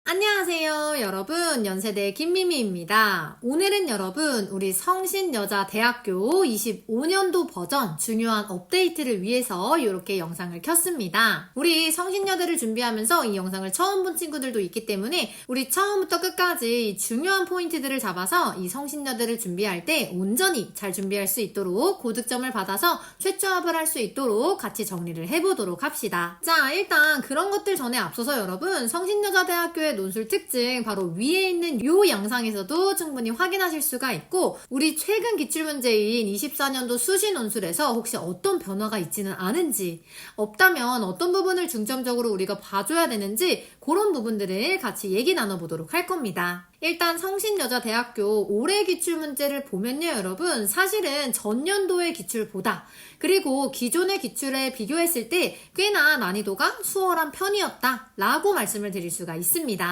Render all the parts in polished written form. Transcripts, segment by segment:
안녕하세요 여러분, 연세대 김미미입니다. 오늘은 여러분 우리 성신여자대학교 25년도 버전 중요한 업데이트를 위해서 이렇게 영상을 켰습니다. 우리 성신여대를 준비하면서 이 영상을 처음 본 친구들도 있기 때문에 우리 처음부터 끝까지 중요한 포인트들을 잡아서 이 성신여대를 준비할 때 온전히 잘 준비할 수 있도록 고득점을 받아서 최저합을 할 수 있도록 같이 정리를 해보도록 합시다. 자, 일단 그런 것들 전에 앞서서 여러분 성신여자대학교의 논술 특징 바로 위에 있는 요 영상에서도 충분히 확인하실 수가 있고, 우리 최근 기출문제인 24년도 수시 논술에서 혹시 어떤 변화가 있지는 않은지, 없다면 어떤 부분을 중점적으로 우리가 봐줘야 되는지 그런 부분들을 같이 얘기 나눠보도록 할 겁니다. 일단 성신여자대학교 올해 기출문제를 보면요 여러분, 사실은 전년도의 기출보다 그리고 기존의 기출에 비교했을 때 꽤나 난이도가 수월한 편이었다 라고 말씀을 드릴 수가 있습니다.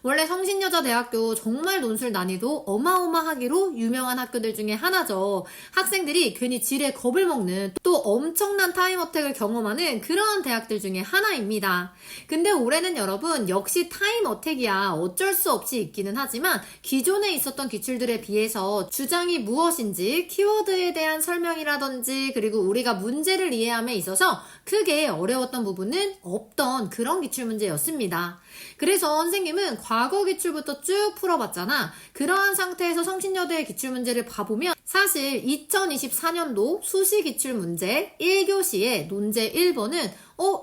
원래 성신여자대학교 정말 논술 난이도 어마어마하기로 유명한 학교들 중에 하나죠. 학생들이 괜히 지레 겁을 먹는, 또 엄청난 타임어택을 경험하는 그런 대학들 중에 하나입니다. 근데 올해는 여러분 역시 타임어택이야 어쩔 수 없이 있기는 하지만 기존에 있었던 기출들에 비해서 주장이 무엇인지 키워드에 대한 설명이라든지 그리고 우리가 문제를 이해함에 있어서 크게 어려웠던 부분은 없던 그런 기출문제였습니다. 그래서 선생님은 과거 기출부터 쭉 풀어봤잖아. 그러한 상태에서 성신여대의 기출문제를 봐보면 사실 2024년도 수시 기출문제 1교시의 논제 1번은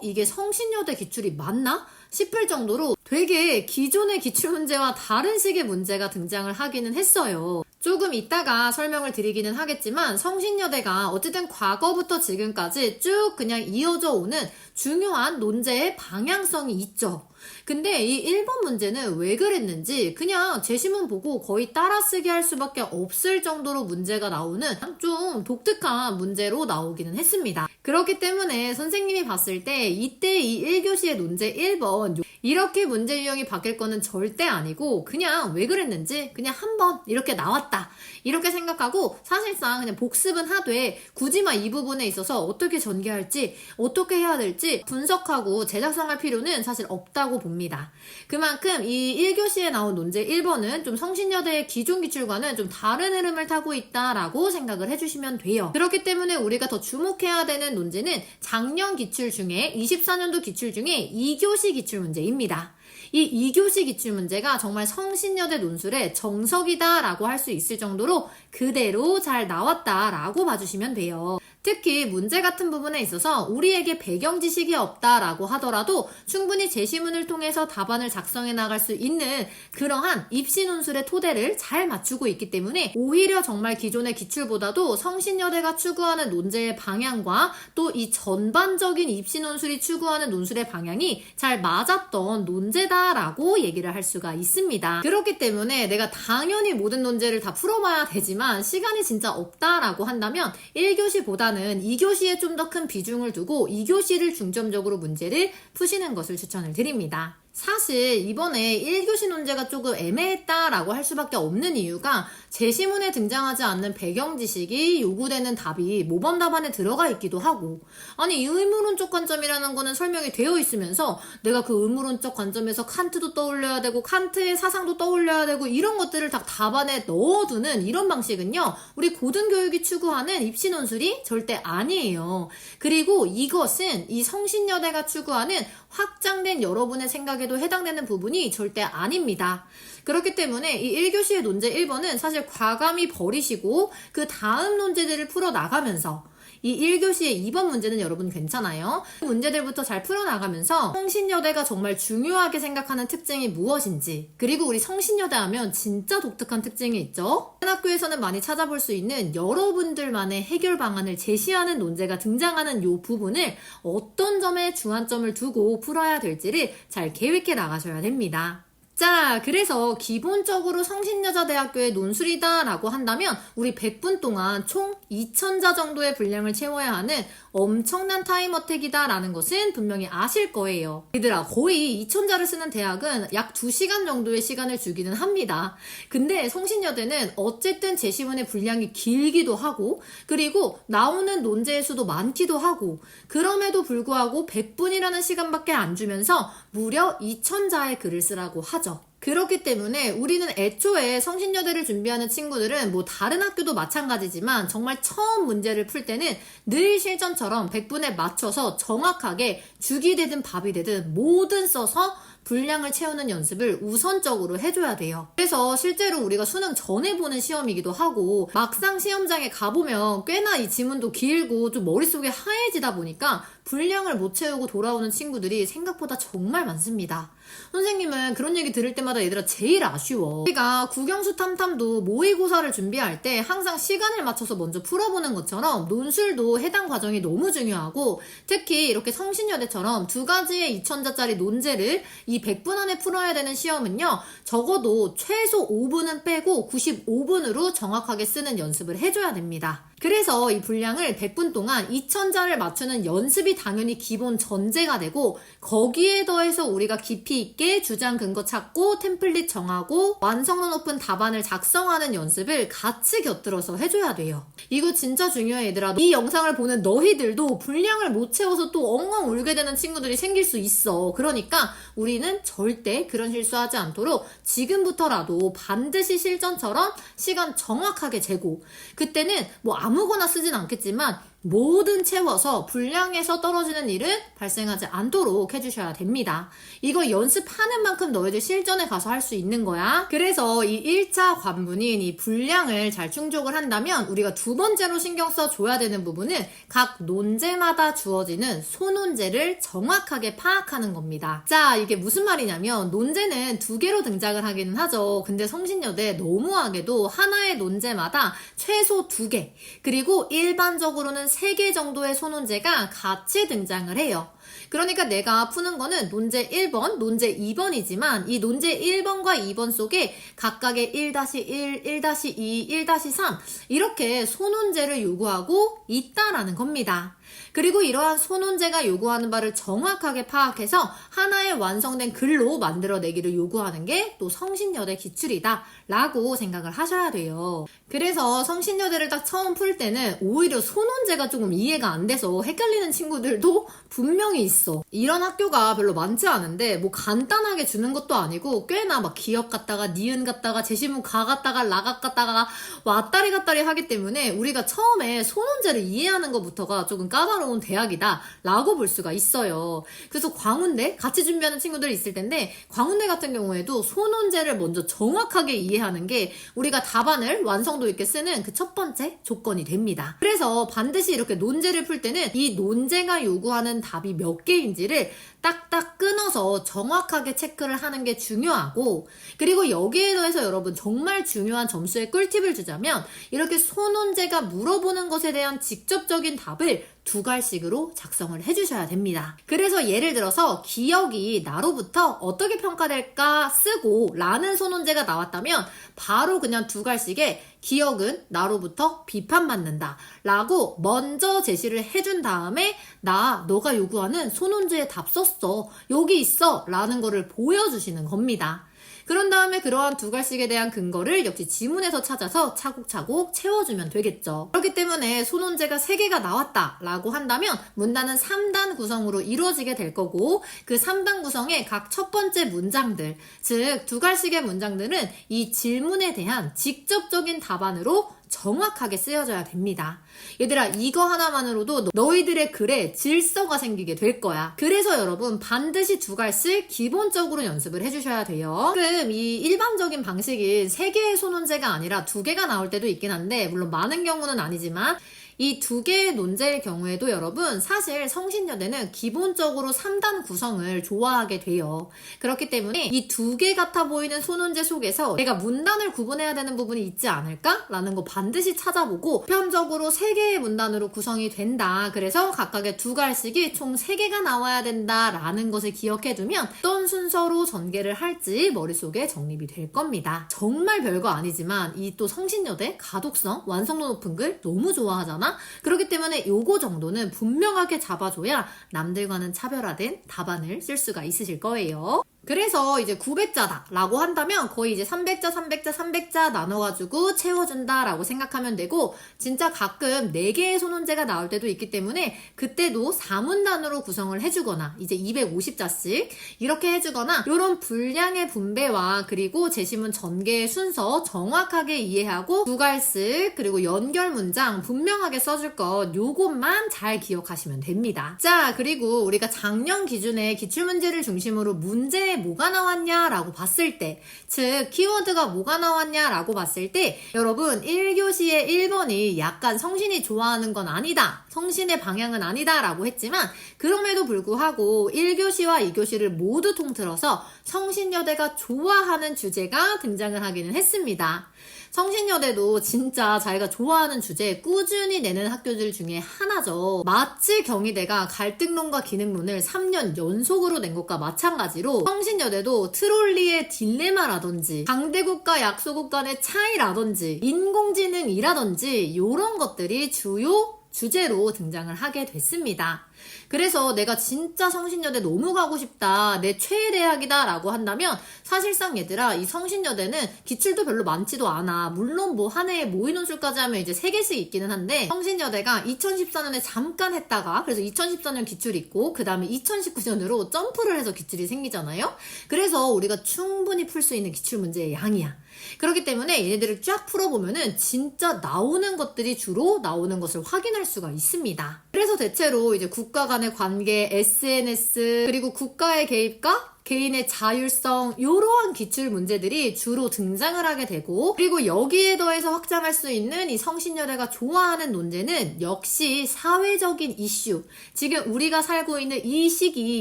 이게 성신여대 기출이 맞나? 싶을 정도로 되게 기존의 기출문제와 다른 식의 문제가 등장을 하기는 했어요. 조금 이따가 설명을 드리기는 하겠지만 성신여대가 어쨌든 과거부터 지금까지 쭉 그냥 이어져 오는 중요한 논제의 방향성이 있죠. 근데 이 1번 문제는 왜 그랬는지 그냥 제시문 보고 거의 따라쓰기 할 수밖에 없을 정도로 문제가 나오는 좀 독특한 문제로 나오기는 했습니다. 그렇기 때문에 선생님이 봤을 때 이때 이 1교시의 논제 1번 이렇게 문제 유형이 바뀔 거는 절대 아니고 그냥 왜 그랬는지 그냥 한번 이렇게 나왔다 이렇게 생각하고 사실상 그냥 복습은 하되 굳이 막 이 부분에 있어서 어떻게 전개할지 어떻게 해야 될지 분석하고 제작성할 필요는 사실 없다고 봅니다. 그만큼 이 1교시에 나온 논제 1번은 좀 성신여대의 기존 기출과는 좀 다른 흐름을 타고 있다라고 생각을 해주시면 돼요. 그렇기 때문에 우리가 더 주목해야 되는 논제는 작년 기출 중에 24년도 기출 중에 2교시 기출 문제입니다. 이 2교시 기출문제가 정말 성신여대 논술의 정석이다라고 할 수 있을 정도로 그대로 잘 나왔다라고 봐주시면 돼요. 특히 문제 같은 부분에 있어서 우리에게 배경 지식이 없다라고 하더라도 충분히 제시문을 통해서 답안을 작성해 나갈 수 있는 그러한 입시 논술의 토대를 잘 맞추고 있기 때문에 오히려 정말 기존의 기출보다도 성신여대가 추구하는 논제의 방향과 또 이 전반적인 입시 논술이 추구하는 논술의 방향이 잘 맞았던 논제다라고 얘기를 할 수가 있습니다. 그렇기 때문에 내가 당연히 모든 논제를 다 풀어봐야 되지만 시간이 진짜 없다라고 한다면 1교시보다는 2교시에 좀 더 큰 비중을 두고 2교시를 중점적으로 문제를 푸시는 것을 추천을 드립니다. 사실 이번에 1교시 논제가 조금 애매했다라고 할 수밖에 없는 이유가 제시문에 등장하지 않는 배경 지식이 요구되는 답이 모범 답안에 들어가 있기도 하고, 아니 이 의무론적 관점이라는 거는 설명이 되어 있으면서 내가 그 의무론적 관점에서 칸트도 떠올려야 되고 칸트의 사상도 떠올려야 되고 이런 것들을 다 답안에 넣어두는 이런 방식은요 우리 고등교육이 추구하는 입시 논술이 절대 아니에요. 그리고 이것은 이 성신여대가 추구하는 확장된 여러분의 생각에도 해당되는 부분이 절대 아닙니다. 그렇기 때문에 이 1교시의 논제 1번은 사실 과감히 버리시고 그 다음 논제들을 풀어나가면서 이 1교시의 2번 문제는 여러분 괜찮아요. 문제들부터 잘 풀어나가면서 성신여대가 정말 중요하게 생각하는 특징이 무엇인지, 그리고 우리 성신여대 하면 진짜 독특한 특징이 있죠. 학교에서는 많이 찾아볼 수 있는 여러분들만의 해결 방안을 제시하는 논제가 등장하는 이 부분을 어떤 점에 주안점을 두고 풀어야 될지를 잘 계획해 나가셔야 됩니다. 자, 그래서 기본적으로 성신여자대학교의 논술이다 라고 한다면 우리 100분 동안 총 2000자 정도의 분량을 채워야 하는 엄청난 타임어택이다 라는 것은 분명히 아실 거예요. 얘들아, 거의 2000자를 쓰는 대학은 약 2시간 정도의 시간을 주기는 합니다. 근데 성신여대는 어쨌든 제시문의 분량이 길기도 하고 그리고 나오는 논제의 수도 많기도 하고 그럼에도 불구하고 100분이라는 시간밖에 안 주면서 무려 2000자의 글을 쓰라고 하죠. 그렇기 때문에 우리는 애초에 성신여대를 준비하는 친구들은 뭐 다른 학교도 마찬가지지만 정말 처음 문제를 풀 때는 늘 실전처럼 100분에 맞춰서 정확하게 죽이 되든 밥이 되든 뭐든 써서 분량을 채우는 연습을 우선적으로 해줘야 돼요. 그래서 실제로 우리가 수능 전에 보는 시험이기도 하고 막상 시험장에 가보면 꽤나 이 지문도 길고 좀 머릿속에 하얘지다 보니까 분량을 못 채우고 돌아오는 친구들이 생각보다 정말 많습니다. 선생님은 그런 얘기 들을 때마다 얘들아 제일 아쉬워. 우리가 국영수 탐탐도 모의고사를 준비할 때 항상 시간을 맞춰서 먼저 풀어보는 것처럼 논술도 해당 과정이 너무 중요하고 특히 이렇게 성신여대처럼 2가지의 2000자짜리 논제를 이 100분 안에 풀어야 되는 시험은요. 적어도 최소 5분은 빼고 95분으로 정확하게 쓰는 연습을 해줘야 됩니다. 그래서 이 분량을 100분 동안 2000자를 맞추는 연습이 당연히 기본 전제가 되고 거기에 더해서 우리가 깊이 있게 주장 근거 찾고 템플릿 정하고 완성도 높은 답안을 작성하는 연습을 같이 곁들여서 해줘야 돼요. 이거 진짜 중요해 얘들아. 이 영상을 보는 너희들도 분량을 못 채워서 또 엉엉 울게 되는 친구들이 생길 수 있어. 그러니까 우리는 절대 그런 실수하지 않도록 지금부터라도 반드시 실전처럼 시간 정확하게 재고 그때는 뭐 아무거나 쓰진 않겠지만 뭐든 채워서 분량에서 떨어지는 일은 발생하지 않도록 해주셔야 됩니다. 이거 연습하는 만큼 너희들 실전에 가서 할 수 있는 거야. 그래서 이 1차 관문인 이 분량을 잘 충족을 한다면 우리가 두 번째로 신경 써줘야 되는 부분은 각 논제마다 주어지는 소논제를 정확하게 파악하는 겁니다. 자, 이게 무슨 말이냐면 논제는 2개로 등장을 하기는 하죠. 근데 성신여대 너무하게도 하나의 논제마다 최소 2개 그리고 일반적으로는 3개 정도의 소논제가 같이 등장을 해요. 그러니까 내가 푸는 거는 논제 1번, 논제 2번이지만 이 논제 1번과 2번 속에 각각의 1-1, 1-2, 1-3 이렇게 소논제를 요구하고 있다라는 겁니다. 그리고 이러한 소논제가 요구하는 바를 정확하게 파악해서 하나의 완성된 글로 만들어내기를 요구하는 게 또 성신여대 기출이다 라고 생각을 하셔야 돼요. 그래서 성신여대를 딱 처음 풀 때는 오히려 소논제가 조금 이해가 안 돼서 헷갈리는 친구들도 분명히 있어. 이런 학교가 별로 많지 않은데 뭐 간단하게 주는 것도 아니고 꽤나 막 기역 갔다가 니은 갔다가 제시문 가 갔다가 라각 갔다가 왔다리 갔다리 하기 때문에 우리가 처음에 소논제를 이해하는 것부터가 조금 까다로운 대학이다 라고 볼 수가 있어요. 그래서 광운대 같이 준비하는 친구들이 있을 텐데 광운대 같은 경우에도 소논제를 먼저 정확하게 이해하는 게 우리가 답안을 완성도 있게 쓰는 그 첫 번째 조건이 됩니다. 그래서 반드시 이렇게 논제를 풀 때는 이 논제가 요구하는 답이 몇 개인지를 딱딱 끊어서 정확하게 체크를 하는 게 중요하고 그리고 여기에 더해서 여러분 정말 중요한 점수의 꿀팁을 주자면 이렇게 소논제가 물어보는 것에 대한 직접적인 답을 2갈씩으로 작성을 해주셔야 됩니다. 그래서 예를 들어서 기억이 나로부터 어떻게 평가될까 쓰고 라는 소논제가 나왔다면 바로 그냥 2갈씩에 기억은 나로부터 비판받는다 라고 먼저 제시를 해준 다음에 너가 요구하는 소논제에 답 썼어 여기 있어 라는 거를 보여주시는 겁니다. 그런 다음에 그러한 2갈씩에 대한 근거를 역시 지문에서 찾아서 차곡차곡 채워주면 되겠죠. 그렇기 때문에 소논제가 3개가 나왔다 라고 한다면 문단은 3단 구성으로 이루어지게 될 거고 그 3단 구성의 각 첫 번째 문장들 즉 2갈씩의 문장들은 이 질문에 대한 직접적인 답안으로 정확하게 쓰여져야 됩니다. 얘들아 이거 하나만으로도 너희들의 글에 질서가 생기게 될 거야. 그래서 여러분 반드시 2갈씩 기본적으로 연습을 해주셔야 돼요. 지금 이 일반적인 방식인 3개의 소논제가 아니라 2개가 나올 때도 있긴 한데 물론 많은 경우는 아니지만 이 2개의 논제의 경우에도 여러분 사실 성신여대는 기본적으로 3단 구성을 좋아하게 돼요. 그렇기 때문에 이 2개 같아 보이는 소논제 속에서 내가 문단을 구분해야 되는 부분이 있지 않을까? 라는 거 반드시 찾아보고 보편적으로 3개의 문단으로 구성이 된다. 그래서 각각의 2갈씩이 총 3개가 나와야 된다 라는 것을 기억해두면 어떤 순서로 전개를 할지 머릿속에 정립이 될 겁니다. 정말 별거 아니지만 이 또 성신여대 가독성, 완성도 높은 글 너무 좋아하잖아? 그렇기 때문에 요거 정도는 분명하게 잡아줘야 남들과는 차별화된 답안을 쓸 수가 있으실 거예요. 그래서 이제 900자다 라고 한다면 거의 이제 300자, 300자, 300자 나눠가지고 채워준다 라고 생각하면 되고, 진짜 가끔 4개의 소논제가 나올 때도 있기 때문에 그때도 4문단으로 구성을 해주거나 이제 250자씩 이렇게 해주거나, 이런 분량의 분배와 그리고 제시문 전개의 순서 정확하게 이해하고 두갈씩 그리고 연결 문장 분명하게 써줄 것, 요것만 잘 기억하시면 됩니다. 자, 그리고 우리가 작년 기준에 기출문제를 중심으로 문제에 뭐가 나왔냐라고 봤을 때, 즉 키워드가 뭐가 나왔냐라고 봤을 때, 여러분 1교시의 1번이 약간 성신이 좋아하는 건 아니다, 성신의 방향은 아니다 라고 했지만, 그럼에도 불구하고 1교시와 2교시를 모두 통틀어서 성신여대가 좋아하는 주제가 등장을 하기는 했습니다. 성신여대도 진짜 자기가 좋아하는 주제 꾸준히 내는 학교들 중에 하나죠. 마치 경희대가 갈등론과 기능론을 3년 연속으로 낸 것과 마찬가지로 성신여대도 트롤리의 딜레마라든지 강대국과 약소국 간의 차이라든지 인공지능이라든지 이런 것들이 주요 주제로 등장을 하게 됐습니다. 그래서 내가 진짜 성신여대 너무 가고 싶다, 내 최애 대학이다 라고 한다면, 사실상 얘들아 이 성신여대는 기출도 별로 많지도 않아. 물론 뭐 한 해에 모의논술까지 하면 이제 3개씩 있기는 한데, 성신여대가 2014년에 잠깐 했다가 그래서 2014년 기출이 있고 그 다음에 2019년으로 점프를 해서 기출이 생기잖아요. 그래서 우리가 충분히 풀 수 있는 기출 문제의 양이야. 그렇기 때문에 얘네들을 쫙 풀어보면은 진짜 나오는 것들이 주로 나오는 것을 확인할 수가 있습니다. 그래서 대체로 이제 국가 간의 관계, SNS, 그리고 국가의 개입과 개인의 자율성, 이러한 기출 문제들이 주로 등장을 하게 되고, 그리고 여기에 더해서 확장할 수 있는 이 성신여대가 좋아하는 논제는 역시 사회적인 이슈, 지금 우리가 살고 있는 이 시기,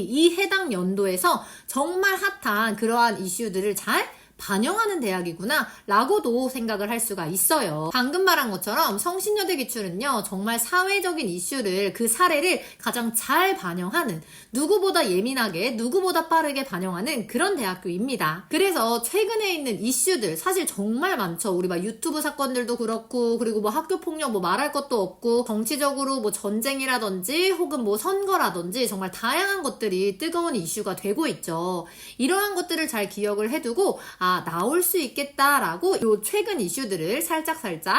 이 해당 연도에서 정말 핫한 그러한 이슈들을 잘 반영하는 대학이구나 라고도 생각을 할 수가 있어요. 방금 말한 것처럼 성신여대 기출은요, 정말 사회적인 이슈를, 그 사례를 가장 잘 반영하는, 누구보다 예민하게 누구보다 빠르게 반영하는 그런 대학교입니다. 그래서 최근에 있는 이슈들 사실 정말 많죠. 우리 막 유튜브 사건들도 그렇고, 그리고 뭐 학교폭력 뭐 말할 것도 없고, 정치적으로 뭐 전쟁이라든지 혹은 뭐 선거라든지 정말 다양한 것들이 뜨거운 이슈가 되고 있죠. 이러한 것들을 잘 기억을 해두고, 나올 수 있겠다라고 요 최근 이슈들을 살짝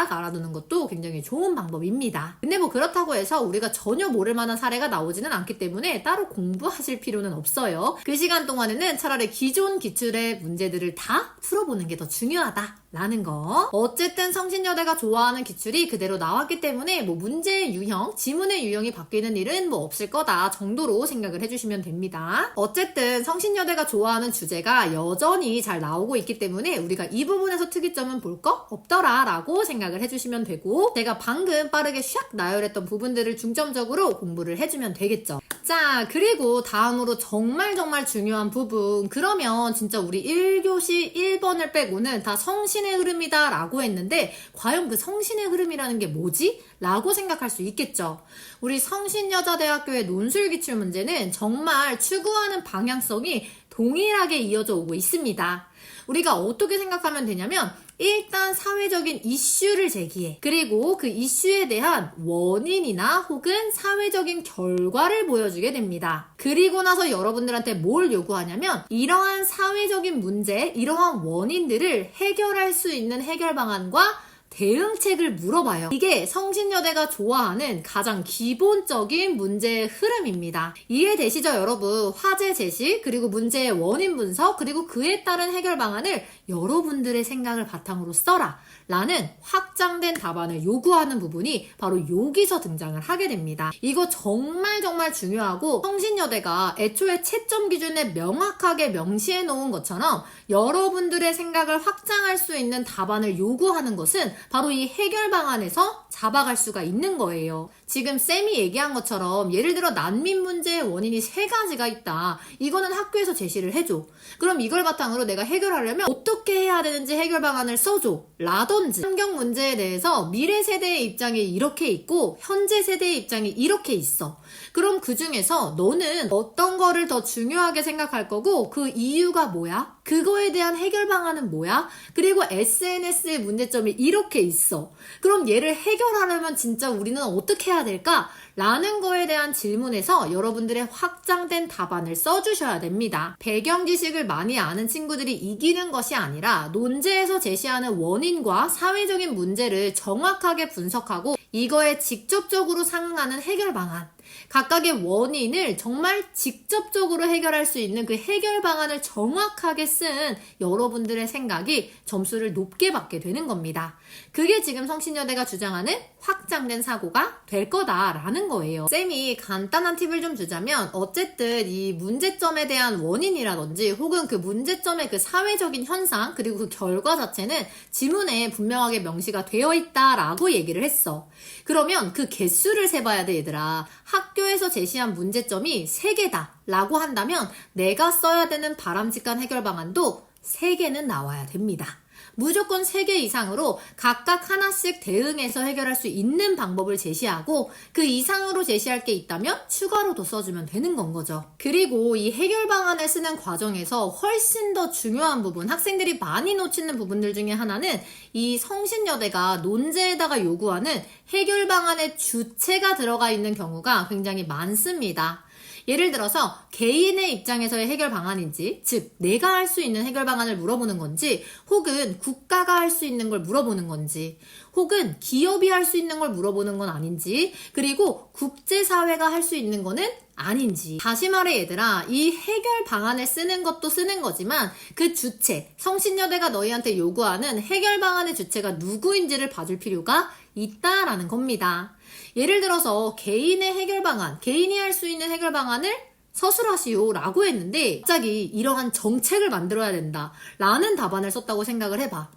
알아두는 것도 굉장히 좋은 방법입니다. 근데 뭐 그렇다고 해서 우리가 전혀 모를 만한 사례가 나오지는 않기 때문에 따로 공부하실 필요는 없어요. 그 시간 동안에는 차라리 기존 기출의 문제들을 다 풀어보는 게 더 중요하다라는 거. 어쨌든 성신여대가 좋아하는 기출이 그대로 나왔기 때문에 뭐 문제의 유형, 지문의 유형이 바뀌는 일은 뭐 없을 거다 정도로 생각을 해주시면 됩니다. 어쨌든 성신여대가 좋아하는 주제가 여전히 잘 나오고 있기 때문에 우리가 이 부분에서 특이점은 볼 거 없더라 라고 생각을 해주시면 되고, 제가 방금 빠르게 샥 나열했던 부분들을 중점적으로 공부를 해주면 되겠죠. 자, 그리고 다음으로 정말 중요한 부분, 그러면 진짜 우리 1교시 1번을 빼고는 다 성신의 흐름이다 라고 했는데, 과연 그 성신의 흐름이라는 게 뭐지? 라고 생각할 수 있겠죠. 우리 성신여자대학교의 논술기출 문제는 정말 추구하는 방향성이 동일하게 이어져 오고 있습니다. 우리가 어떻게 생각하면 되냐면, 일단 사회적인 이슈를 제기해. 그리고 그 이슈에 대한 원인이나 혹은 사회적인 결과를 보여주게 됩니다. 그리고 나서 여러분들한테 뭘 요구하냐면, 이러한 사회적인 문제, 이러한 원인들을 해결할 수 있는 해결 방안과 대응책을 물어봐요. 이게 성신여대가 좋아하는 가장 기본적인 문제의 흐름입니다. 이해되시죠, 여러분? 화제 제시, 그리고 문제의 원인 분석, 그리고 그에 따른 해결 방안을 여러분들의 생각을 바탕으로 써라 라는 확장된 답안을 요구하는 부분이 바로 여기서 등장을 하게 됩니다. 이거 정말 중요하고, 성신여대가 애초에 채점 기준에 명확하게 명시해 놓은 것처럼 여러분들의 생각을 확장할 수 있는 답안을 요구하는 것은 바로 이 해결 방안에서 잡아갈 수가 있는 거예요. 지금 쌤이 얘기한 것처럼 예를 들어 난민 문제의 원인이 3가지가 있다. 이거는 학교에서 제시를 해줘. 그럼 이걸 바탕으로 내가 해결하려면 어떻게 해야 되는지 해결 방안을 써줘. 라든지 환경 문제에 대해서 미래 세대의 입장이 이렇게 있고 현재 세대의 입장이 이렇게 있어. 그럼 그 중에서 너는 어떤 거를 더 중요하게 생각할 거고 그 이유가 뭐야? 그거에 대한 해결 방안은 뭐야? 그리고 SNS의 문제점이 이렇게 있어. 그럼 얘를 해결하려면 진짜 우리는 어떻게 해야 될까? 라는 거에 대한 질문에서 여러분들의 확장된 답안을 써주셔야 됩니다. 배경 지식을 많이 아는 친구들이 이기는 것이 아니라 논제에서 제시하는 원인과 사회적인 문제를 정확하게 분석하고 이거에 직접적으로 상응하는 해결 방안, 각각의 원인을 정말 직접적으로 해결할 수 있는 그 해결 방안을 정확하게 쓴 여러분들의 생각이 점수를 높게 받게 되는 겁니다. 그게 지금 성신여대가 주장하는 확장된 사고가 될 거다라는 거예요. 쌤이 간단한 팁을 좀 주자면 어쨌든 이 문제점에 대한 원인이라든지 혹은 그 문제점의 그 사회적인 현상 그리고 그 결과 자체는 지문에 분명하게 명시가 되어 있다라고 얘기를 했어. 그러면 그 개수를 세봐야 돼 얘들아. 학교에서 제시한 문제점이 3개다 라고 한다면 내가 써야 되는 바람직한 해결 방안도 3개는 나와야 됩니다. 무조건 3개 이상으로 각각 하나씩 대응해서 해결할 수 있는 방법을 제시하고 그 이상으로 제시할 게 있다면 추가로도 써주면 되는 건 거죠. 그리고 이 해결 방안을 쓰는 과정에서 훨씬 더 중요한 부분, 학생들이 많이 놓치는 부분들 중에 하나는 이 성신여대가 논제에다가 요구하는 해결 방안의 주체가 들어가 있는 경우가 굉장히 많습니다. 예를 들어서 개인의 입장에서의 해결 방안인지, 즉 내가 할 수 있는 해결 방안을 물어보는 건지, 혹은 국가가 할 수 있는 걸 물어보는 건지, 혹은 기업이 할 수 있는 걸 물어보는 건 아닌지, 그리고 국제사회가 할 수 있는 거는 아닌지. 다시 말해 얘들아, 이 해결 방안을 쓰는 것도 쓰는 거지만 그 주체, 성신여대가 너희한테 요구하는 해결 방안의 주체가 누구인지를 봐줄 필요가 있다라는 겁니다. 예를 들어서 개인의 해결 방안, 개인이 할 수 있는 해결 방안을 서술하시오 라고 했는데 갑자기 이러한 정책을 만들어야 된다 라는 답안을 썼다고 생각을 해봐.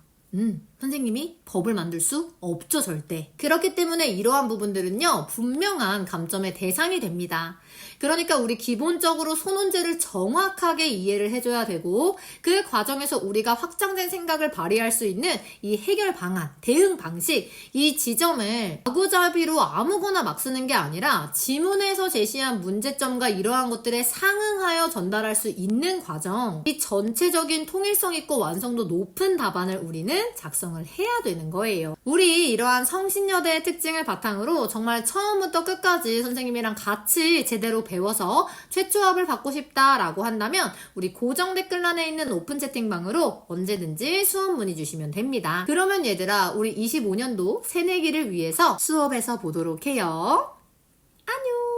선생님이 법을 만들 수 없죠, 절대. 그렇기 때문에 이러한 부분들은요, 분명한 감점의 대상이 됩니다. 그러니까 우리 기본적으로 소논제를 정확하게 이해를 해줘야 되고 그 과정에서 우리가 확장된 생각을 발휘할 수 있는 이 해결 방안, 대응 방식, 이 지점을 마구잡이로 아무거나 막 쓰는 게 아니라 지문에서 제시한 문제점과 이러한 것들에 상응하여 전달할 수 있는 과정, 이 전체적인 통일성 있고 완성도 높은 답안을 우리는 작성을 해야 되는 거예요. 우리 이러한 성신여대의 특징을 바탕으로 정말 처음부터 끝까지 선생님이랑 같이 제대로 배워서 최초합을 받고 싶다라고 한다면 우리 고정 댓글란에 있는 오픈 채팅방으로 언제든지 수업 문의 주시면 됩니다. 그러면 얘들아, 우리 25년도 새내기를 위해서 수업에서 보도록 해요. 안녕!